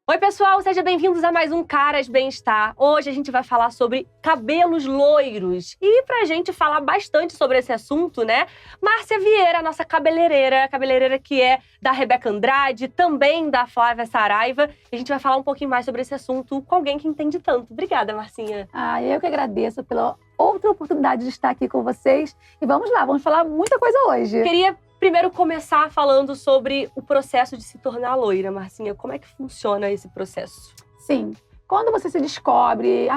Oi, pessoal! Sejam bem-vindos a mais um Caras Bem-Estar. Hoje a gente vai falar sobre cabelos loiros. E pra gente falar bastante sobre esse assunto, né? Márcia Vieira, nossa cabeleireira que é da Rebeca Andrade, também da Flávia Saraiva. E a gente vai falar um pouquinho mais sobre esse assunto com alguém que entende tanto. Obrigada, Marcinha. Eu que agradeço pela outra oportunidade de estar aqui com vocês. E vamos lá, vamos falar muita coisa hoje. Queria primeiro começar falando sobre o processo de se tornar loira, Marcinha. Como é que funciona esse processo? Sim, quando você se descobre,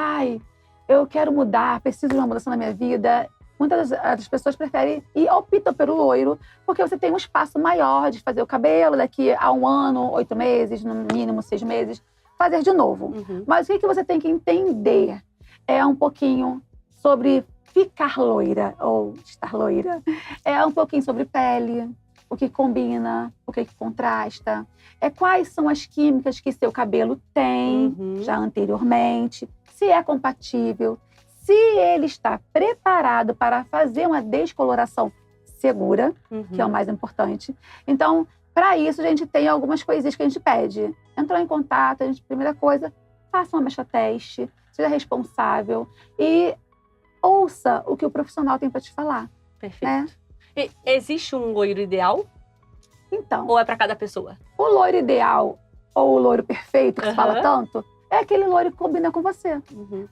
eu quero mudar, preciso de uma mudança na minha vida, muitas das pessoas preferem e optam pelo loiro, porque você tem um espaço maior de fazer o cabelo, daqui a 1 ano, 8 meses, no mínimo 6 meses, fazer de novo. Mas o que você tem que entender é um pouquinho sobre ficar loira ou estar loira. É um pouquinho sobre pele, o que combina, o que contrasta. Quais são as químicas que seu cabelo tem já anteriormente, se é compatível, se ele está preparado para fazer uma descoloração segura, que é o mais importante. Então, para isso, a gente tem algumas coisinhas que a gente pede. Entrou em contato, primeira coisa, faça uma mecha teste, seja responsável e ouça o que o profissional tem para te falar. Perfeito. Né? E existe um loiro ideal? Então. Ou é para cada pessoa? O loiro ideal ou o loiro perfeito, que se fala tanto, é aquele loiro que combina com você.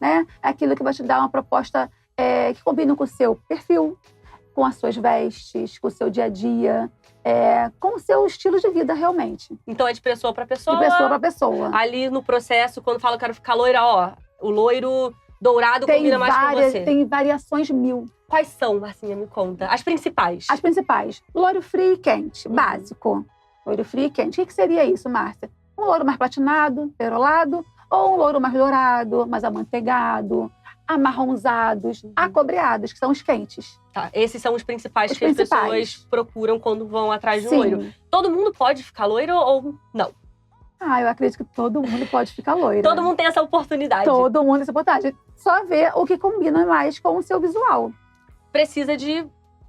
Né? É aquilo que vai te dar uma proposta que combina com o seu perfil, com as suas vestes, com o seu dia a dia, com o seu estilo de vida, realmente. Então é de pessoa para pessoa? De pessoa para pessoa. Ali no processo, quando fala quero ficar loira, o loiro dourado combina mais com você. Tem variações 1000. Quais são, Marcinha? Me conta. As principais. As principais. Loiro frio e quente, básico. Loiro frio e quente. O que seria isso, Márcia? Um loiro mais platinado, perolado, ou um loiro mais dourado, mais amanteigado, amarronzados, acobreados, que são os quentes. Tá, esses são os principais as pessoas procuram quando vão atrás de um loiro. Todo mundo pode ficar loiro ou não? Eu acredito que todo mundo pode ficar loira. Todo mundo tem essa oportunidade. Todo mundo tem essa oportunidade. Só ver o que combina mais com o seu visual. Precisa de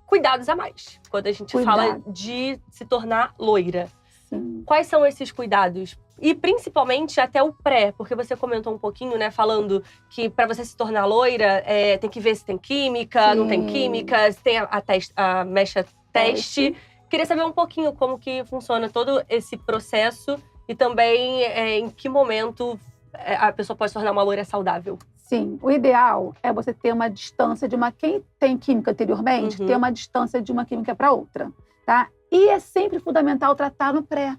cuidados a mais quando a gente fala de se tornar loira. Sim. Quais são esses cuidados? E principalmente até o pré, porque você comentou um pouquinho, né, falando que para você se tornar loira, tem que ver se tem química, não tem química, se tem a mecha teste. Queria saber um pouquinho como que funciona todo esse processo e também em que momento a pessoa pode se tornar uma loira saudável. Sim, o ideal é você ter uma distância de quem tem química anteriormente, ter uma distância de uma química para outra, tá? E é sempre fundamental tratar no pré.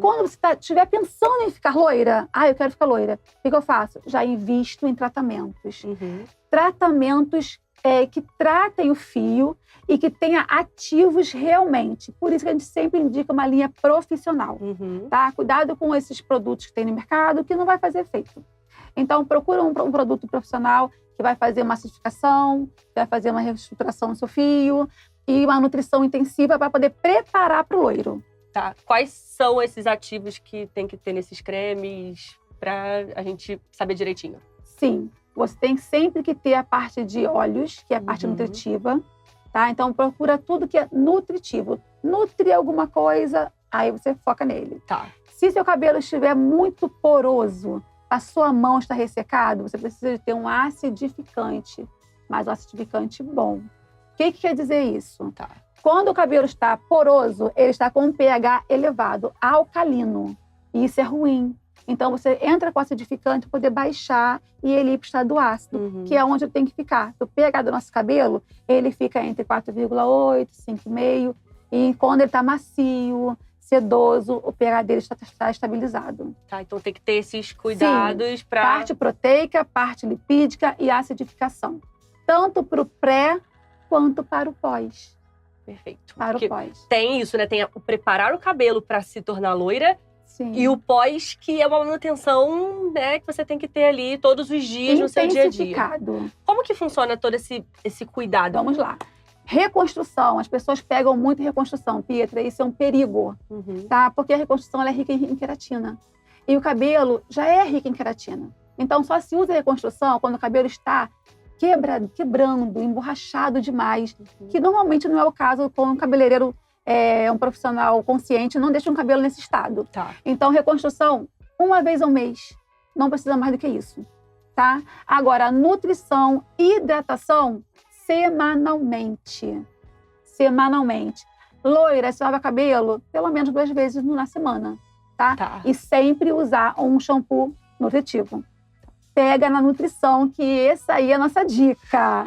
Quando você estiver pensando em ficar loira, eu quero ficar loira, o que eu faço? Já invisto em tratamentos. Tratamentos que tratem o fio e que tenha ativos realmente. Por isso que a gente sempre indica uma linha profissional, tá? Cuidado com esses produtos que tem no mercado, que não vai fazer efeito. Então, procura um produto profissional que vai fazer uma acidificação, que vai fazer uma reestruturação no seu fio e uma nutrição intensiva para poder preparar para o loiro. Tá. Quais são esses ativos que tem que ter nesses cremes para a gente saber direitinho? Sim. Você tem sempre que ter a parte de óleos, que é a parte nutritiva, tá? Então, procura tudo que é nutritivo. Nutre alguma coisa, aí você foca nele. Tá. Se seu cabelo estiver muito poroso, a sua mão está ressecada, você precisa de ter um acidificante, mas um acidificante bom. O que quer dizer isso? Tá. Quando o cabelo está poroso, ele está com um pH elevado, alcalino. E isso é ruim. Então, você entra com o acidificante para poder baixar e ele ir para o estado ácido, que é onde ele tem que ficar. O pH do nosso cabelo, ele fica entre 4,8, 5,5. E quando ele está macio, sedoso, o pH dele está estabilizado. Tá, então tem que ter esses cuidados para... Parte proteica, parte lipídica e acidificação. Tanto para o pré quanto para o pós. Perfeito. Para o pós. Tem isso, né? Tem o preparar o cabelo para se tornar loira. Sim. E o pós, que é uma manutenção, né, que você tem que ter ali todos os dias no seu dia a dia. Como que funciona todo esse cuidado? Vamos lá. Reconstrução. As pessoas pegam muito reconstrução, Pietra. Isso é um perigo, tá? Porque a reconstrução ela é rica em queratina. E o cabelo já é rico em queratina. Então, só se usa reconstrução quando o cabelo está quebrando, emborrachado demais, que normalmente não é o caso quando um cabeleireiro é um profissional consciente, não deixa um cabelo nesse estado. Tá. Então, reconstrução, uma vez ao mês, não precisa mais do que isso, tá? Agora, nutrição e hidratação, semanalmente. Loira, se lava cabelo, pelo menos 2 vezes na semana, tá? E sempre usar um shampoo nutritivo. Pega na nutrição, que essa aí é a nossa dica.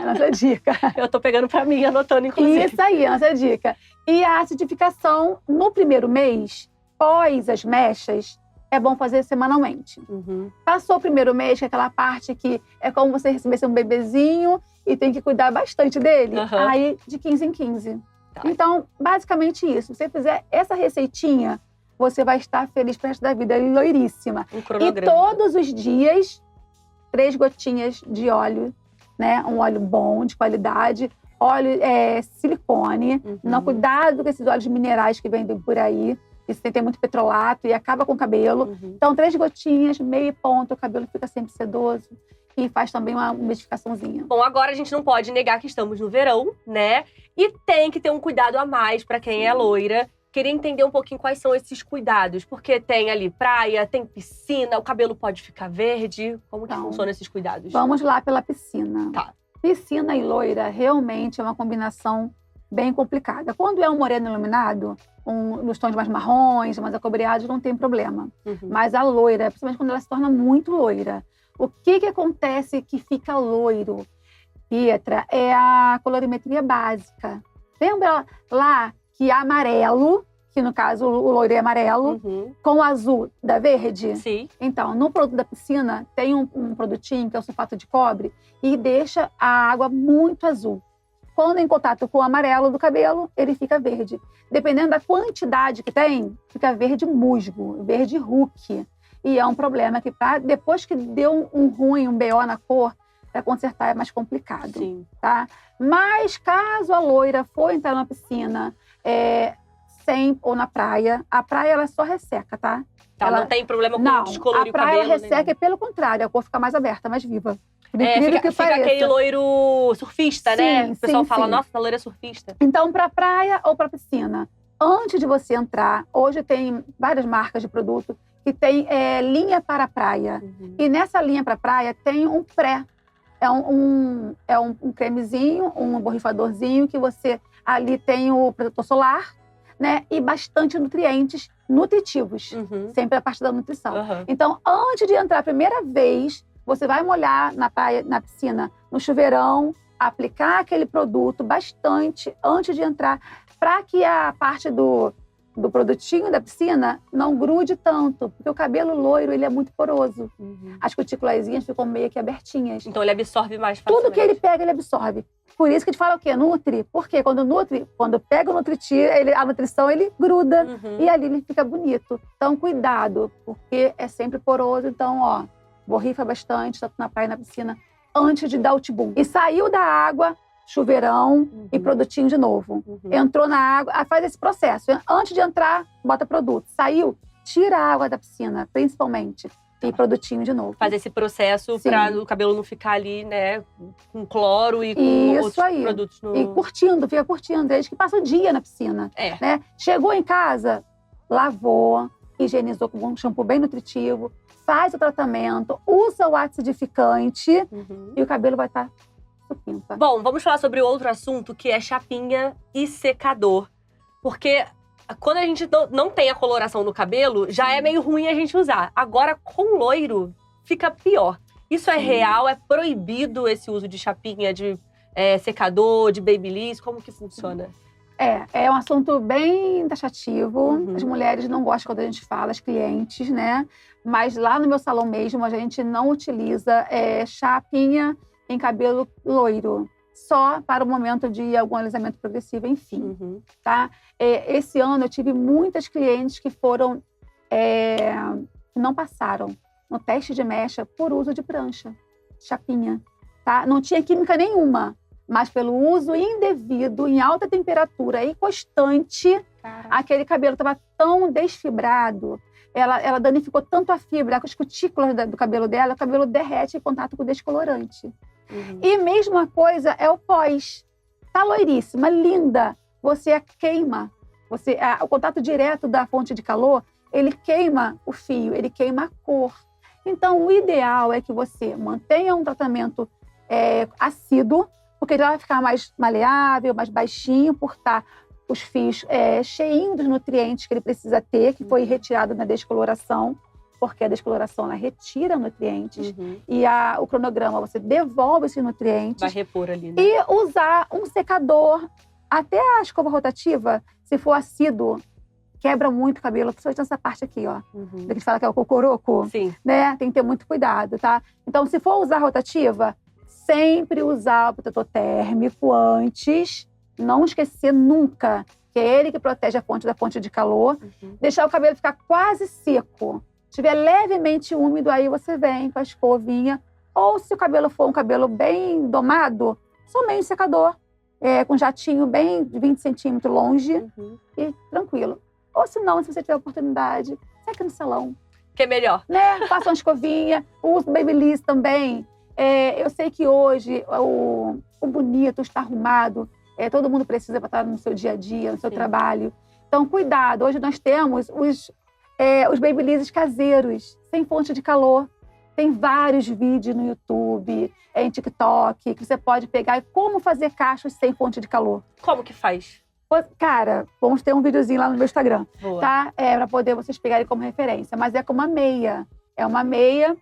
Eu tô pegando pra mim, anotando, inclusive. Isso aí, a nossa dica. E a acidificação, no primeiro mês, pós as mechas, é bom fazer semanalmente. Passou o primeiro mês, que é aquela parte que é como você recebesse um bebezinho e tem que cuidar bastante dele, aí de 15 em 15. Tá. Então, basicamente isso. Se você fizer essa receitinha, você vai estar feliz pro resto da vida, loiríssima. E todos os dias, 3 gotinhas de óleo, né? Um óleo bom, de qualidade. Óleo silicone. Não, cuidado com esses óleos minerais que vendem por aí. Isso tem muito petrolato e acaba com o cabelo. Então, 3 gotinhas, meio ponto, o cabelo fica sempre sedoso. E faz também uma umidificaçãozinha. Bom, agora a gente não pode negar que estamos no verão, né? E tem que ter um cuidado a mais para quem é loira. Queria entender um pouquinho quais são esses cuidados. Porque tem ali praia, tem piscina, o cabelo pode ficar verde. Como que funcionam esses cuidados? Vamos lá pela piscina. Tá. Piscina e loira realmente é uma combinação bem complicada. Quando é um moreno iluminado, nos tons mais marrons, mais acobreados, não tem problema. Mas a loira, principalmente quando ela se torna muito loira, o que acontece que fica loiro, Pietra, é a colorimetria básica. Lembra lá que amarelo, que no caso o loiro é amarelo, com o azul da verde? Sim. Então, no produto da piscina, tem um produtinho que é o sulfato de cobre e deixa a água muito azul. Quando em contato com o amarelo do cabelo, ele fica verde. Dependendo da quantidade que tem, fica verde musgo, verde Hulk. E é um problema que, depois que deu um ruim, um BO na cor, para consertar é mais complicado. Sim. Tá? Mas caso a loira for entrar na piscina, ou na praia, a praia ela só resseca, tá? Ela não tem problema com descolorir o cabelo? A praia ela resseca, pelo contrário, a cor fica mais aberta, mais viva. Fica aquele loiro surfista, né? O pessoal fala, nossa, a loira é surfista. Então, para praia ou para piscina, antes de você entrar, hoje tem várias marcas de produto que tem linha para a praia. E nessa linha para a praia tem um pré. É um cremezinho, um borrifadorzinho que você ali tem o protetor solar, né? E bastante nutrientes nutritivos. Sempre a parte da nutrição. Então, antes de entrar a primeira vez, você vai molhar na praia, na piscina, no chuveirão, aplicar aquele produto bastante antes de entrar, para que a parte do produtinho da piscina não grude tanto, porque o cabelo loiro ele é muito poroso. As cutículazinhas ficam meio que abertinhas. Então ele absorve mais facilmente. Tudo que ele pega, ele absorve. Por isso que a gente fala o quê? Nutri. Porque quando pega a nutrição, ele gruda e ali ele fica bonito. Então, cuidado, porque é sempre poroso. Então, borrifa bastante, tanto na praia e na piscina, antes de dar o tibum. E saiu da água, chuveirão e produtinho de novo. Entrou na água, faz esse processo. Antes de entrar, bota produto. Saiu, tira a água da piscina, principalmente. E produtinho de novo. Faz esse processo para o cabelo não ficar ali, né, com cloro e com outros produtos. E fica curtindo, desde que passa o dia na piscina. Né? Chegou em casa, lavou, higienizou com um shampoo bem nutritivo, faz o tratamento, usa o acidificante e o cabelo vai estar supimpa. Bom, vamos falar sobre outro assunto, que é chapinha e secador. Porque quando a gente não tem a coloração no cabelo, já é meio ruim a gente usar. Agora, com loiro, fica pior. Isso é real? É proibido esse uso de chapinha, de secador, de babyliss? Como que funciona? É um assunto bem taxativo. As mulheres não gostam quando a gente fala, as clientes, né? Mas lá no meu salão mesmo, a gente não utiliza chapinha em cabelo loiro. Só para o momento de algum alisamento progressivo, enfim. Tá? Esse ano eu tive muitas clientes que foram, não passaram no teste de mecha por uso de prancha, chapinha. Tá? Não tinha química nenhuma, mas pelo uso indevido, em alta temperatura e constante, aquele cabelo estava tão desfibrado, ela danificou tanto a fibra, as cutículas do cabelo dela, o cabelo derrete em contato com o descolorante. E mesma coisa é o pós. Tá loiríssima, linda. Você a queima. O contato direto da fonte de calor, ele queima o fio, ele queima a cor. Então, o ideal é que você mantenha um tratamento assíduo, porque ele vai ficar mais maleável, mais baixinho, por estar os fios cheinhos dos nutrientes que ele precisa ter, que foi retirado na descoloração, porque a descoloração ela retira nutrientes. E o cronograma, você devolve esses nutrientes. Vai repor ali, né? E usar um secador, até a escova rotativa, se for assíduo, quebra muito o cabelo, principalmente nessa parte aqui, ó. Que a gente fala que é o cocoroco. Sim. Né? Tem que ter muito cuidado, tá? Então, se for usar rotativa, sempre usar o protetor térmico antes. Não esquecer nunca que é ele que protege a fonte da fonte de calor. Deixar o cabelo ficar quase seco. Se estiver levemente úmido, aí você vem com a escovinha. Ou se o cabelo for um cabelo bem domado, somente um secador. Com um jatinho bem de 20 centímetros longe e tranquilo. Ou se não, se você tiver oportunidade, seca no salão. Que é melhor. Né? Faça uma escovinha, usa o Babyliss também. Eu sei que hoje o bonito, o estar arrumado, todo mundo precisa para estar no seu dia a dia, no seu trabalho. Então, cuidado. Hoje nós temos os Babylisses caseiros, sem fonte de calor. Tem vários vídeos no YouTube, em TikTok, que você pode pegar e como fazer cachos sem fonte de calor. Como que faz? Cara, vamos ter um videozinho lá no meu Instagram, Boa. tá? Para poder vocês pegarem como referência. Mas é com uma meia. É uma meia,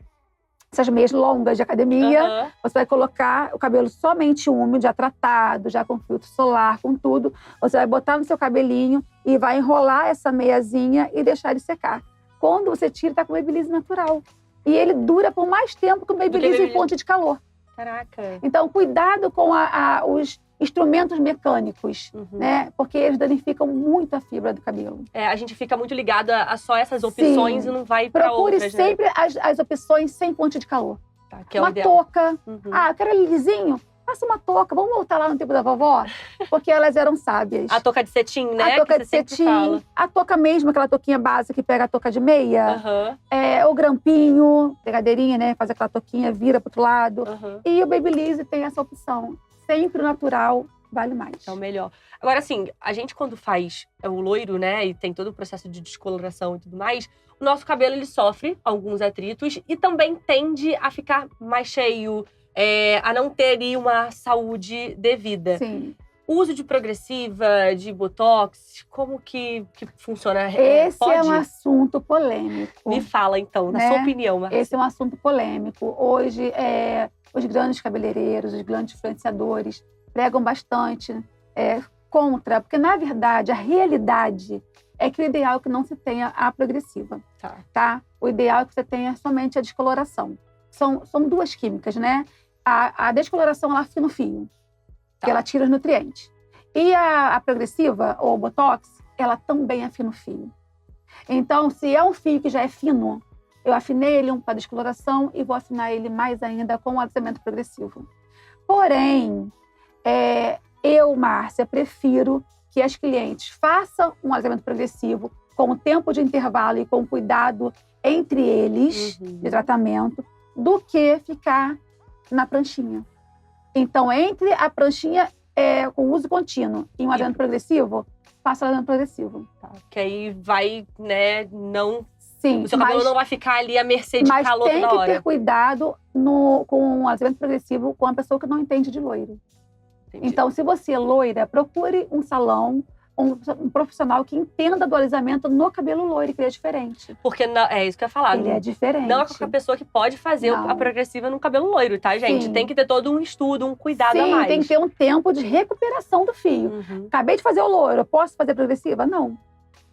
essas meias longas de academia. Você vai colocar o cabelo somente úmido, já tratado, já com filtro solar, com tudo. Você vai botar no seu cabelinho e vai enrolar essa meiazinha e deixar ele secar. Quando você tira, tá com o Babyliss natural. E ele dura por mais tempo que o Babyliss em fonte de calor. Caraca. Então, cuidado com os instrumentos mecânicos, né? Porque eles danificam muito a fibra do cabelo. A gente fica muito ligada a só essas opções. Sim. E não vai pra outras, Procure sempre as opções sem fonte de calor. Tá, que é uma o ideal. touca. Eu quero ele lisinho. Faça uma touca. Vamos voltar lá no tempo da vovó? Porque elas eram sábias. A touca de cetim, né? A touca de cetim. A touca mesmo, aquela touquinha básica que pega a touca de meia. O grampinho, pegadeirinha, né? Faz aquela touquinha, vira pro outro lado. E o Babyliss tem essa opção. Sempre o natural vale mais. É o melhor. Agora, assim, a gente quando faz o loiro, né? E tem todo o processo de descoloração e tudo mais, o nosso cabelo, ele sofre alguns atritos e também tende a ficar mais cheio, a não ter ali uma saúde devida. Sim. O uso de progressiva, de botox, como que funciona? Esse Pode? É um assunto polêmico. Me fala, então, na sua opinião, Márcia. Esse é um assunto polêmico. Hoje, os grandes cabeleireiros, os grandes influenciadores pregam bastante contra. Porque, na verdade, a realidade é que o ideal é que não se tenha a progressiva. Tá? O ideal é que você tenha somente a descoloração. São duas químicas, né? A descoloração, ela afina o fio. Que ela tira os nutrientes. E a progressiva, ou o botox, ela também afina o fio. Então, se é um fio que já é fino, eu afinei ele para descoloração e vou afinar ele mais ainda com o alisamento progressivo. Porém, eu, Márcia, prefiro que as clientes façam um alisamento progressivo com o tempo de intervalo e com cuidado entre eles, de tratamento, do que ficar na pranchinha. Então, entre a pranchinha com uso contínuo e um alisamento progressivo, faça o alisamento progressivo. Tá, que aí vai, né, não... Sim, o seu cabelo não vai ficar ali à mercê de calor toda hora. Mas tem que ter cuidado com o alisamento progressivo com a pessoa que não entende de loiro. Entendi. Então, se você é loira, procure um salão, um profissional que entenda do alisamento no cabelo loiro, que ele é diferente. Porque é isso que eu ia falar. Ele é diferente. Não é qualquer pessoa que pode fazer a progressiva no cabelo loiro, tá, gente? Sim. Tem que ter todo um estudo, um cuidado a mais. Tem que ter um tempo de recuperação do fio. Acabei de fazer o loiro, eu posso fazer a progressiva? Não.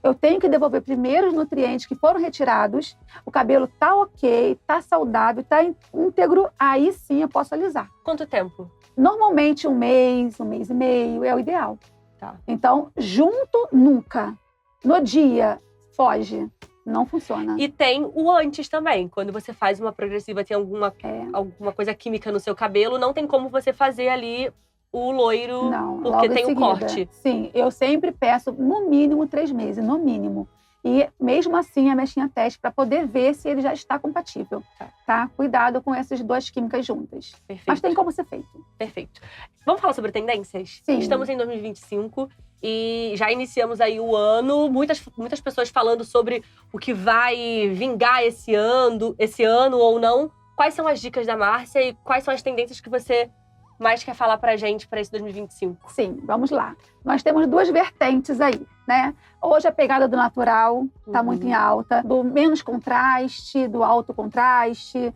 Eu tenho que devolver primeiro os nutrientes que foram retirados, o cabelo tá ok, tá saudável, tá íntegro, aí sim eu posso alisar. Quanto tempo? Normalmente um mês e meio é o ideal. Tá. Então, junto, nunca. No dia, foge. Não funciona. E tem o antes também. Quando você faz uma progressiva, tem alguma coisa química no seu cabelo, não tem como você fazer ali o loiro, não, porque tem o corte. Sim, eu sempre peço no mínimo 3 meses, no mínimo. E mesmo assim, a mechinha teste para poder ver se ele já está compatível, tá? Cuidado com essas duas químicas juntas. Perfeito. Mas tem como ser feito. Perfeito. Vamos falar sobre tendências? Sim. Estamos em 2025 e já iniciamos aí o ano. Muitas pessoas falando sobre o que vai vingar esse ano ou não. Quais são as dicas da Márcia e quais são as tendências que você mais quer falar pra gente para esse 2025? Sim, vamos lá. Nós temos duas vertentes aí, né? Hoje a pegada do natural tá muito em alta, do menos contraste, do alto contraste,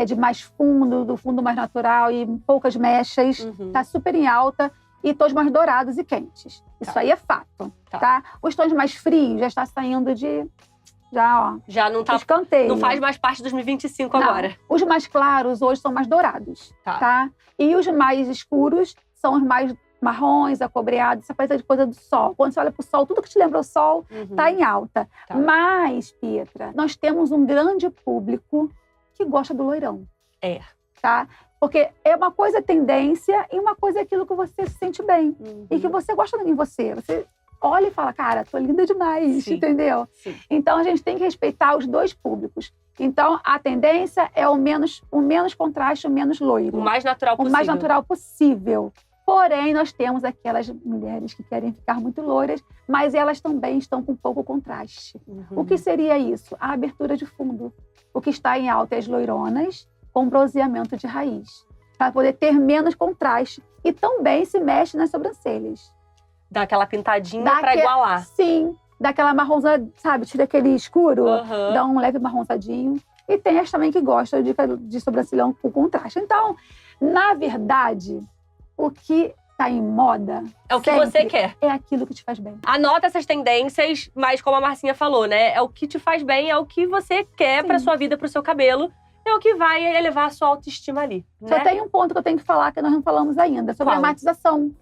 de mais fundo, do fundo mais natural e poucas mechas. Tá super em alta. E tons mais dourados e quentes. Isso aí é fato, tá? Os tons mais frios já está saindo de... Já não tá... escanteio. Não faz mais parte de 2025 agora. Os mais claros hoje são mais dourados, tá? E os mais escuros são os mais marrons, acobreados. Essa coisa do sol. Quando você olha pro sol, tudo que te lembra o sol tá em alta. Mas, Pietra, nós temos um grande público que gosta do loirão. Tá? Porque é uma coisa tendência e uma coisa é aquilo que você se sente bem. E que você gosta em você. Você olha e fala, cara, tô linda demais, entendeu? Sim. Então, a gente tem que respeitar os dois públicos. Então, a tendência é o menos contraste, o menos loiro. O mais natural possível. O mais natural possível. Porém, nós temos aquelas mulheres que querem ficar muito loiras, mas elas também estão com pouco contraste. O que seria isso? A abertura de fundo. O que está em alta é as loironas com bronzeamento de raiz. Para poder ter menos contraste. E também se mexe nas sobrancelhas. Dá aquela pintadinha pra igualar. Sim. Dá aquela marronzada, sabe? Tira aquele escuro, dá um leve marronzadinho. E tem as também que gostam de sobrancelhão com contraste. Então, na verdade, o que tá em moda... É o que você quer. É aquilo que te faz bem. Anota essas tendências, mas como a Marcinha falou, né? É o que te faz bem, é o que você quer pra sua vida, pro seu cabelo. É o que vai elevar a sua autoestima ali, né? Só tem um ponto que eu tenho que falar, que nós não falamos ainda. Sobre a matização.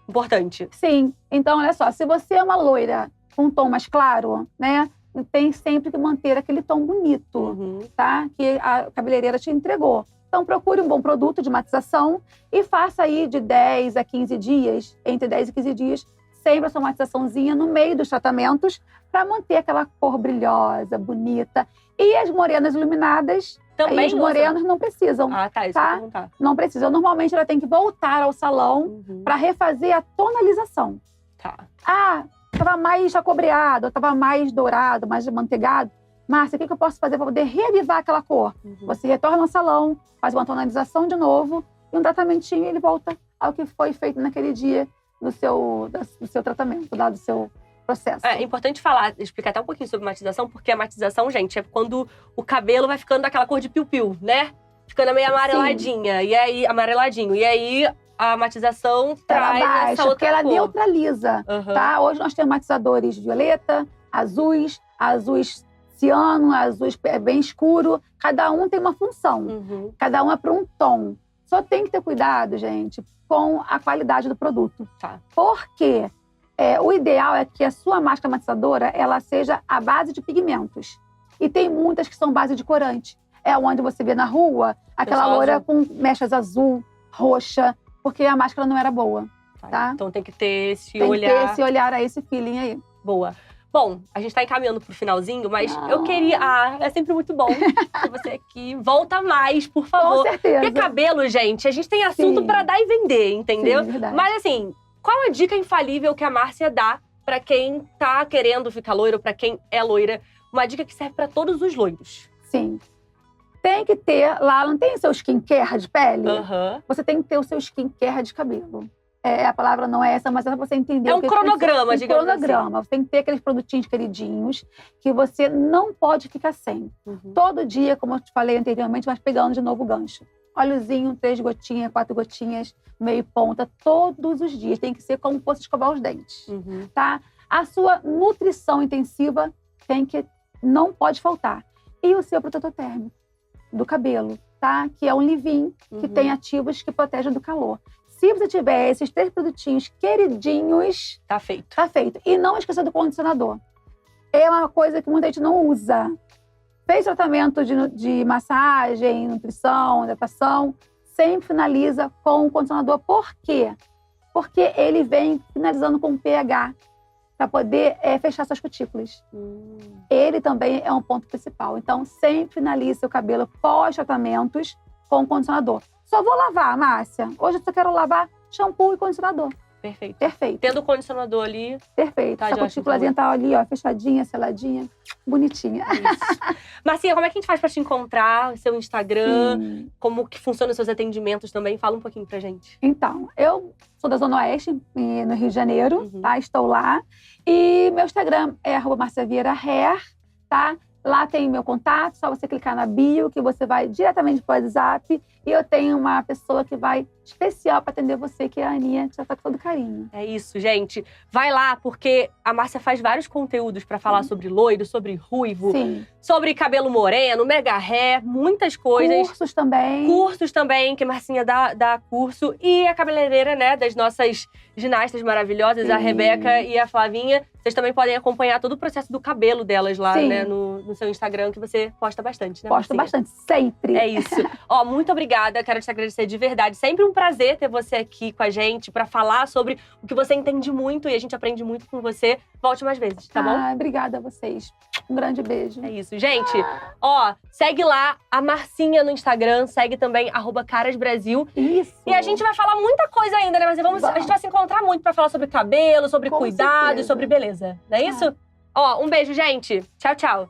Importante. Sim. Então, olha só. Se você é uma loira com um tom mais claro, né? Tem sempre que manter aquele tom bonito, tá? Que a cabeleireira te entregou. Então, procure um bom produto de matização e faça aí de 10 a 15 dias, entre 10 e 15 dias, sempre a sua matizaçãozinha no meio dos tratamentos para manter aquela cor brilhosa, bonita. E as morenas iluminadas, também os morenos não precisam. Ah, tá. Isso que eu ia perguntar. Não precisam. Normalmente, ela tem que voltar ao salão para refazer a tonalização. Ah, estava mais acobreado, estava mais dourado, mais amanteigado. Márcia, o que eu posso fazer para poder reavivar aquela cor? Você retorna ao salão, faz uma tonalização de novo e um tratamentinho ele volta ao que foi feito naquele dia do seu tratamento, do seu processo. É importante explicar até um pouquinho sobre matização, porque a matização, gente, é quando o cabelo vai ficando daquela cor de piu-piu, né? Ficando meio amareladinha. E aí, amareladinho. E aí, a matização traz essa outra porque ela cor. neutraliza, tá? Hoje nós temos matizadores violeta, azuis ciano, azuis bem escuro. Cada um tem uma função. Cada um é para um tom. Só tem que ter cuidado, gente, com a qualidade do produto. Porque o ideal é que a sua máscara matizadora ela seja à base de pigmentos. E tem muitas que são base de corante. É onde você vê na rua aquela loira com mechas azul, roxa, porque a máscara não era boa, tá? Então tem que ter esse olhar. Tem que ter esse olhar aí, esse feeling aí. Boa. Bom, a gente tá encaminhando pro finalzinho, mas eu queria... é sempre muito bom ter você aqui. Volta mais, por favor. Com certeza. Porque cabelo, gente, a gente tem assunto pra dar e vender, entendeu? Sim, verdade. Mas assim, qual a dica infalível que a Márcia dá pra quem tá querendo ficar loiro, pra quem é loira? Uma dica que serve pra todos os loiros. Sim. Tem que ter lá, não tem seu skincare de pele? Você tem que ter o seu skincare de cabelo. A palavra não é essa, mas é pra você entender. É um cronograma, digamos assim. Você tem que ter aqueles produtinhos queridinhos que você não pode ficar sem. Todo dia, como eu te falei anteriormente, vai pegando de novo o gancho. Óleozinho, 3 gotinhas, 4 gotinhas, meio ponta, todos os dias. Tem que ser como fosse escovar os dentes, tá? A sua nutrição intensiva não pode faltar. E o seu protetor térmico do cabelo, tá? Que é um leave-in, que tem ativos que protegem do calor. Se você tiver esses 3 produtinhos queridinhos... Tá feito. Tá feito. E não esqueça do condicionador. É uma coisa que muita gente não usa. Fez tratamento de massagem, nutrição, hidratação, sempre finaliza com o condicionador. Por quê? Porque ele vem finalizando com pH. para poder fechar suas cutículas. Ele também é um ponto principal. Então, sempre finalize seu cabelo pós-tratamentos com condicionador. Só vou lavar, Márcia. Hoje eu só quero lavar shampoo e condicionador. Perfeito. Perfeito. Tendo o condicionador ali. Perfeito. Tá, essa cutículazinha tá ali, ó, fechadinha, seladinha, bonitinha. Isso. Marcinha, como é que a gente faz pra te encontrar? Seu Instagram, Sim. como que funcionam os seus atendimentos também? Fala um pouquinho pra gente. Então, eu sou da Zona Oeste, no Rio de Janeiro, Uhum. tá? Estou lá. E meu Instagram é @marciavieira_hair, tá? Lá tem meu contato, só você clicar na bio, que você vai diretamente pro WhatsApp. E eu tenho uma pessoa que vai especial para atender você, que é a Aninha, que já tá com todo carinho. É isso, gente. Vai lá, porque a Márcia faz vários conteúdos pra falar sobre loiro, sobre ruivo, Sim. sobre cabelo moreno, mega hair, muitas coisas. Cursos também. Cursos também, que a Marcinha dá curso. E a cabeleireira, né, das nossas ginastas maravilhosas, a Sim. Rebeca e a Flavinha. Vocês também podem acompanhar todo o processo do cabelo delas lá, Sim. né, no seu Instagram, que você posta bastante, né, Posto Marcinha? bastante, sempre. É isso. Ó, muito obrigada, quero te agradecer de verdade. Sempre um prazer ter você aqui com a gente pra falar sobre o que você entende muito e a gente aprende muito com você. Volte mais vezes, tá bom? Obrigada a vocês. Um grande beijo. É isso, gente. Ó, segue lá a Marcinha no Instagram, segue também @carasbrasil. Isso. E a gente vai falar muita coisa ainda, né? Mas a gente vai se encontrar muito pra falar sobre cabelo, sobre Com cuidado e certeza. sobre beleza. Não é isso? Ó, um beijo, gente. Tchau, tchau.